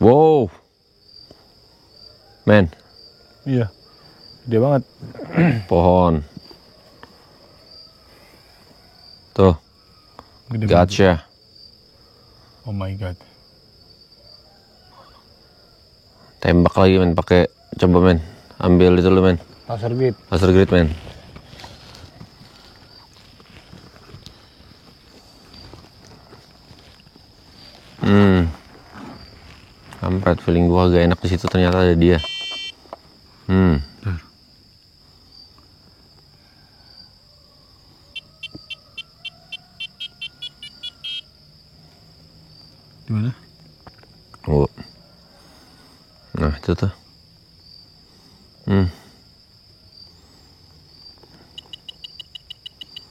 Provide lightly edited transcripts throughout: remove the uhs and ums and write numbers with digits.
Wow. Men. Iya. Gede banget. Pohon. Tuh. Gede Gotcha. banget. Oh my god. Tembak lagi men, pakai coba men. Ambil itu lu men. Laser gate. Laser grid men. Kampret, feeling gua agak enak di situ, ternyata ada dia. Di mana? Oh. Nah, itu tuh.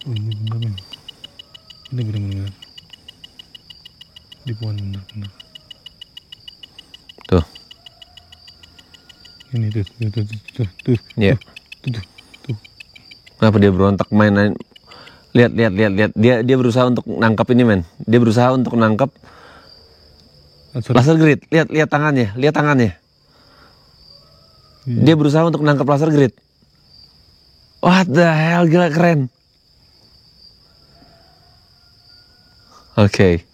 Oh, ini bener men. Ini bener-bener. Di pohon bener-bener. Tuh. Ini tuh. Iya. Tuh. Kenapa dia berontak main? Lihat. Dia berusaha untuk nangkap ini men. Dia berusaha untuk nangkap laser grid. Lihat tangannya. Iya. Dia berusaha untuk nangkap laser grid. What the hell, gila keren. Oke.